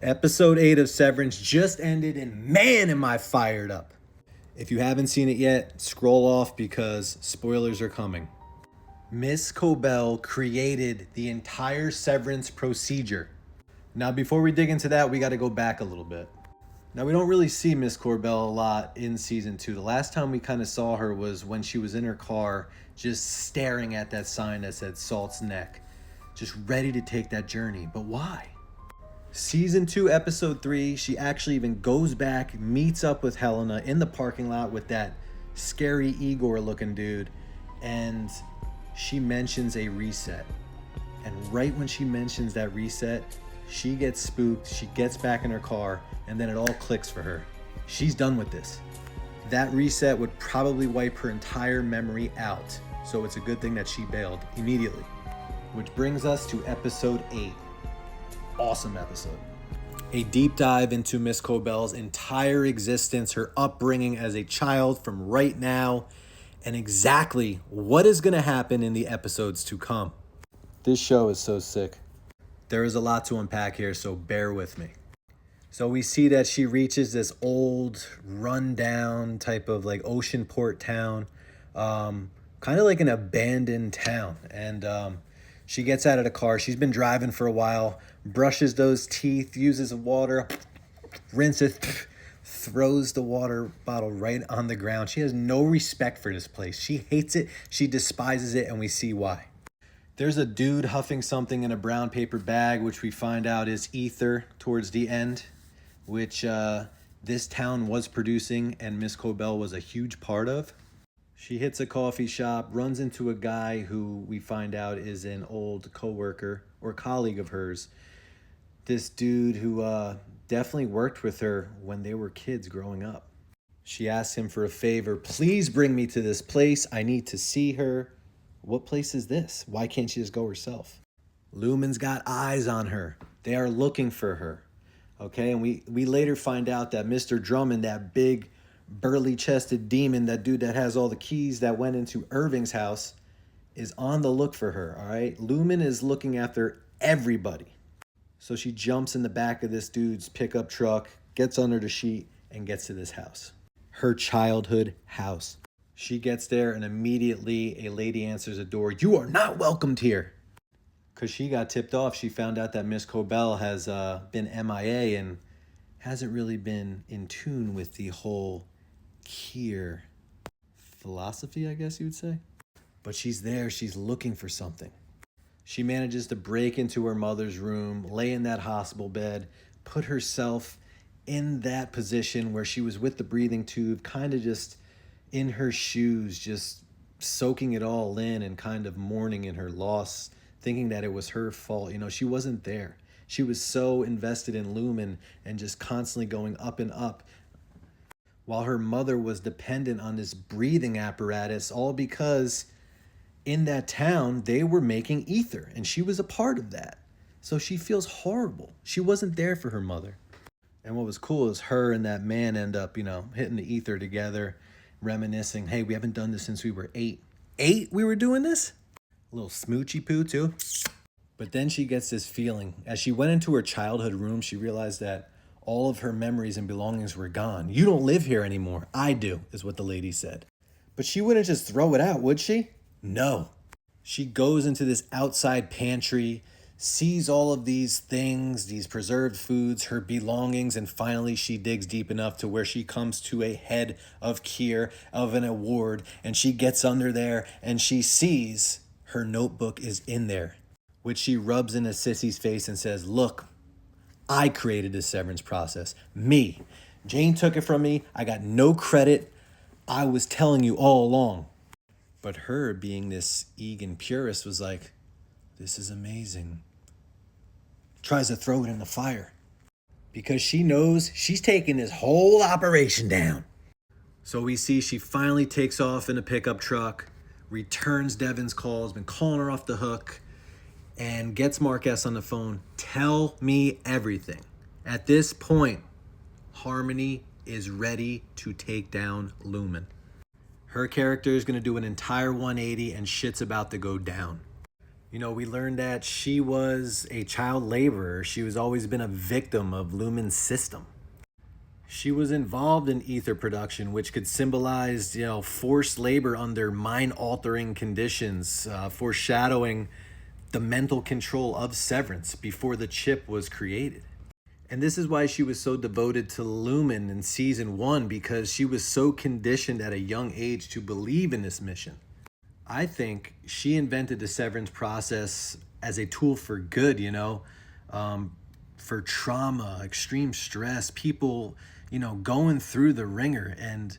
Episode 8 of Severance just ended, and man, am I fired up. If you haven't seen it yet, scroll off because spoilers are coming. Miss Kobel created the entire severance procedure. Now, before we dig into that, we got to go back a little bit. Now, we don't really see Miss Corbell a lot in season 2. The last time we kind of saw her was when she was in her car just staring at that sign that said Salt's Neck, just ready to take that journey. But why? Season 2, episode 3, she actually even goes back, meets up with Helena in the parking lot with that scary Igor looking dude, and she mentions a reset. And right when she mentions that reset, she gets spooked, she gets back in her car, and then it all clicks for her. She's done with this. That reset would probably wipe her entire memory out, so it's a good thing that she bailed immediately. Which brings us to episode 8. Awesome episode. A deep dive into Miss Kobel's entire existence, her upbringing as a child from right now, and exactly what is going to happen in the episodes to come. This show is so sick. There is a lot to unpack here, so bear with me. So we see that she reaches this old, rundown type of like ocean port town, kind of like an abandoned town. And she gets out of the car. She's been driving for a while, brushes those teeth, uses water, rinses, throws the water bottle right on the ground. She has no respect for this place. She hates it. She despises it, and we see why. There's a dude huffing something in a brown paper bag, which we find out is ether towards the end, which this town was producing and Miss Kobel was a huge part of. She hits a coffee shop, runs into a guy who we find out is an old coworker or colleague of hers. This dude who definitely worked with her when they were kids growing up. She asks him for a favor. Please bring me to this place. I need to see her. What place is this? Why can't she just go herself? Lumon's got eyes on her. They are looking for her. Okay, and we later find out that Mr. Drummond, that big burly-chested demon, that dude that has all the keys that went into Irving's house, is on the look for her, all right? Lumon is looking after everybody. So she jumps in the back of this dude's pickup truck, gets under the sheet, and gets to this house. Her childhood house. She gets there, and immediately a lady answers the door. You are not welcomed here. Because she got tipped off. She found out that Miss Kobel has been MIA and hasn't really been in tune with the whole Kier philosophy, I guess you would say. But she's there. She's looking for something. She manages to break into her mother's room, lay in that hospital bed, put herself in that position where she was with the breathing tube, kind of just in her shoes, just soaking it all in and kind of mourning in her loss, thinking that it was her fault. You know, she wasn't there. She was so invested in Lumon and just constantly going up and up, while her mother was dependent on this breathing apparatus, all because in that town they were making ether and she was a part of that. So she feels horrible. She wasn't there for her mother. And what was cool is her and that man end up, hitting the ether together, reminiscing, hey, we haven't done this since we were 8. 8 we were doing this? A little smoochy poo too. But then she gets this feeling. As she went into her childhood room, she realized that all of her memories and belongings were gone. You don't live here anymore. I do, is what the lady said. But she wouldn't just throw it out, would she? No. She goes into this outside pantry, sees all of these things, these preserved foods, her belongings, and finally she digs deep enough to where she comes to a head of Kier, of an award, and she gets under there and she sees her notebook is in there, which she rubs in a sissy's face and says, look, I created this severance process. Me. Jane took it from me. I got no credit. I was telling you all along. But her, being this Egan purist, was like, this is amazing. Tries to throw it in the fire. Because she knows she's taking this whole operation down. So we see she finally takes off in a pickup truck, returns Devin's calls, been calling her off the hook, and gets Marquez on the phone. Tell me everything. At this point, Harmony is ready to take down Lumon. Her character is going to do an entire 180 and shit's about to go down. We learned that she was a child laborer. She was always been a victim of Lumon's system. She was involved in ether production, which could symbolize, forced labor under mind-altering conditions, foreshadowing the mental control of Severance before the chip was created. And this is why she was so devoted to Lumon in season 1, because she was so conditioned at a young age to believe in this mission. I think she invented the severance process as a tool for good, for trauma, extreme stress, people, going through the ringer. And,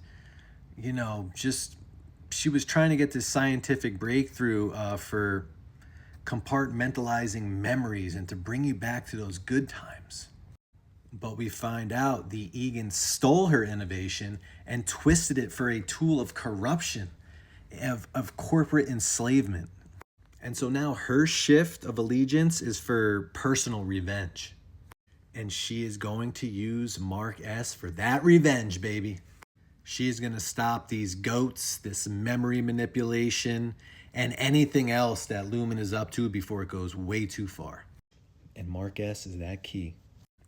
just she was trying to get this scientific breakthrough for compartmentalizing memories and to bring you back to those good times. But we find out the Egan stole her innovation and twisted it for a tool of corruption, of corporate enslavement. And so now her shift of allegiance is for personal revenge. And she is going to use Mark S for that revenge, baby. She is going to stop these goats, this memory manipulation, and anything else that Lumon is up to before it goes way too far. And Mark S is that key.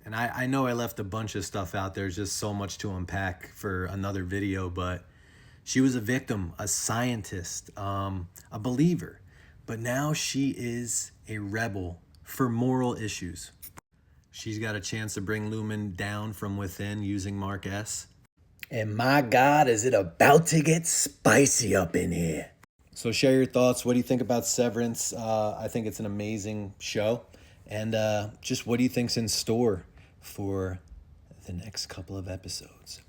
And I know I left a bunch of stuff out there. There's just so much to unpack for another video, but she was a victim, a scientist, a believer. But now she is a rebel for moral issues. She's got a chance to bring Lumon down from within using Mark S. And my God, is it about to get spicy up in here. So share your thoughts. What do you think about Severance? I think it's an amazing show. And just what do you think's in store for the next couple of episodes?